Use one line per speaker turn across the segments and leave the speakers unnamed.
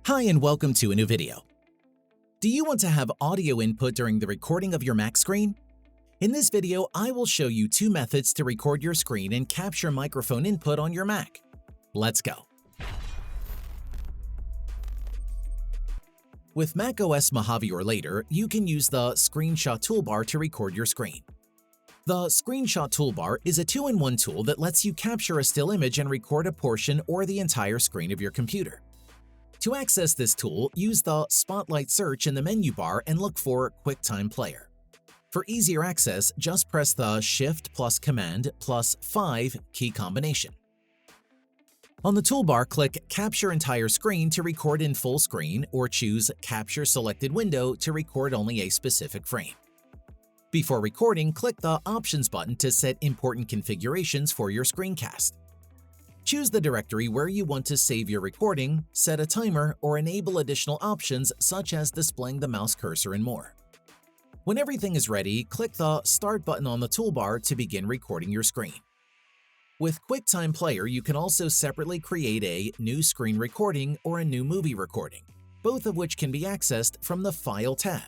Hi and welcome to a new video. Do you want to have audio input during the recording of your Mac screen? In this video, I will show you two methods to record your screen and capture microphone input on your Mac. Let's go. With macOS Mojave or later, you can use the Screenshot toolbar to record your screen. The Screenshot toolbar is a two-in-one tool that lets you capture a still image and record a portion or the entire screen of your computer. To access this tool, use the Spotlight search in the menu bar and look for QuickTime Player. For easier access, just press the Shift plus Command plus 5 key combination. On the toolbar, click Capture Entire Screen to record in full screen or choose Capture Selected Window to record only a specific frame. Before recording, click the Options button to set important configurations for your screencast. Choose the directory where you want to save your recording, set a timer, or enable additional options such as displaying the mouse cursor and more. When everything is ready, click the Start button on the toolbar to begin recording your screen. With QuickTime Player, you can also separately create a new screen recording or a new movie recording, both of which can be accessed from the File tab.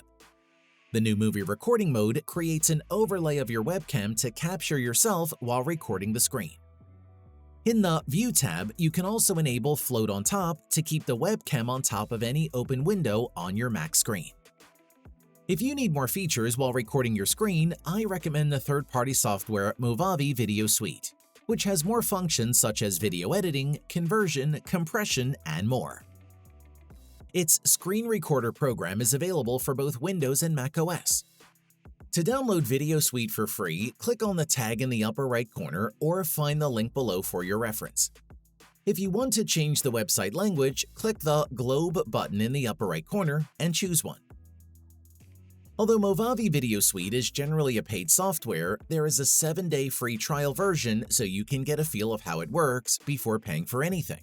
The new movie recording mode creates an overlay of your webcam to capture yourself while recording the screen. In the View tab, you can also enable Float on Top to keep the webcam on top of any open window on your Mac screen. If you need more features while recording your screen, I recommend the third-party software Mojave Video Suite, which has more functions such as video editing, conversion, compression, and more. Its screen recorder program is available for both Windows and macOS. To download Video Suite for free, click on the tag in the upper right corner or find the link below for your reference. If you want to change the website language, click the globe button in the upper right corner and choose one. Although Mojave Video Suite is generally a paid software, there is a 7-day free trial version so you can get a feel of how it works before paying for anything.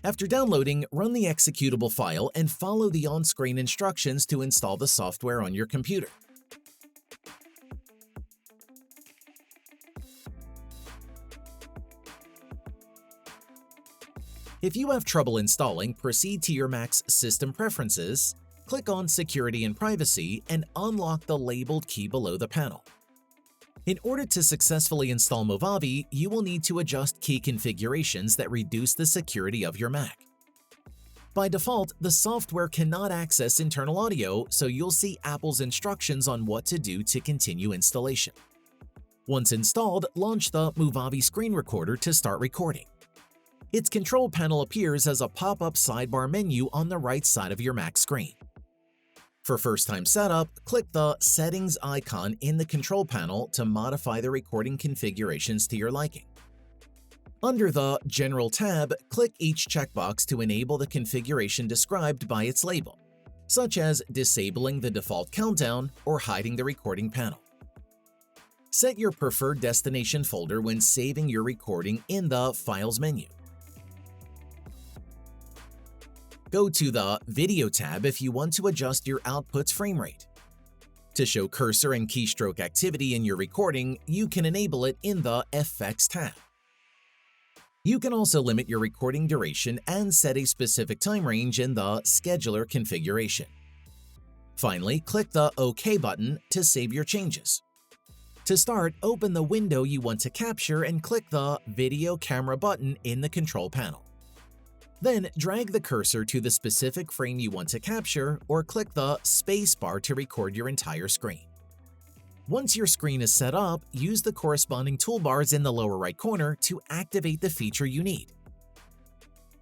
After downloading, run the executable file and follow the on-screen instructions to install the software on your computer. If you have trouble installing, proceed to your Mac's System Preferences, click on Security and Privacy, and unlock the labeled key below the panel. In order to successfully install Mojave, you will need to adjust key configurations that reduce the security of your Mac. By default, the software cannot access internal audio, so you'll see Apple's instructions on what to do to continue installation. Once installed, launch the Mojave Screen Recorder to start recording. Its control panel appears as a pop-up sidebar menu on the right side of your Mac screen. For first-time setup, click the Settings icon in the control panel to modify the recording configurations to your liking. Under the General tab, click each checkbox to enable the configuration described by its label, such as disabling the default countdown or hiding the recording panel. Set your preferred destination folder when saving your recording in the Files menu. Go to the Video tab if you want to adjust your output's frame rate. To show cursor and keystroke activity in your recording, you can enable it in the Effects tab. You can also limit your recording duration and set a specific time range in the Scheduler configuration. Finally, click the OK button to save your changes. To start, open the window you want to capture and click the Video Camera button in the control panel. Then, drag the cursor to the specific frame you want to capture or click the space bar to record your entire screen. Once your screen is set up, use the corresponding toolbars in the lower right corner to activate the feature you need.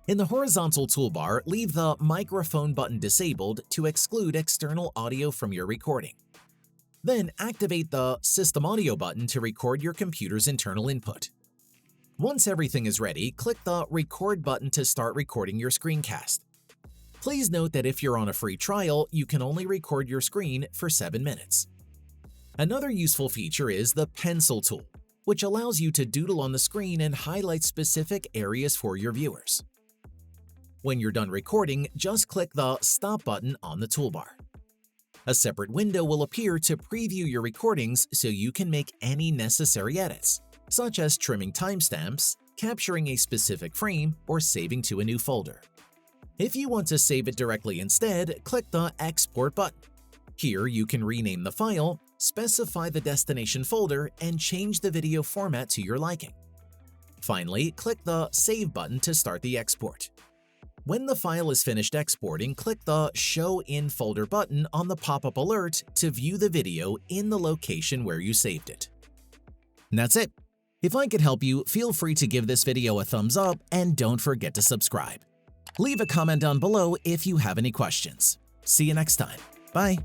In the horizontal toolbar, leave the microphone button disabled to exclude external audio from your recording. Then, activate the System Audio button to record your computer's internal input. Once everything is ready, click the Record button to start recording your screencast. Please note that if you're on a free trial, you can only record your screen for 7 minutes. Another useful feature is the Pencil tool, which allows you to doodle on the screen and highlight specific areas for your viewers. When you're done recording, just click the Stop button on the toolbar. A separate window will appear to preview your recordings so you can make any necessary edits, such as trimming timestamps, capturing a specific frame, or saving to a new folder. If you want to save it directly instead, click the Export button. Here you can rename the file, specify the destination folder, and change the video format to your liking. Finally, click the Save button to start the export. When the file is finished exporting, click the Show in Folder button on the pop-up alert to view the video in the location where you saved it. And that's it. If I could help you, feel free to give this video a thumbs up and don't forget to subscribe. Leave a comment down below if you have any questions. See you next time. Bye.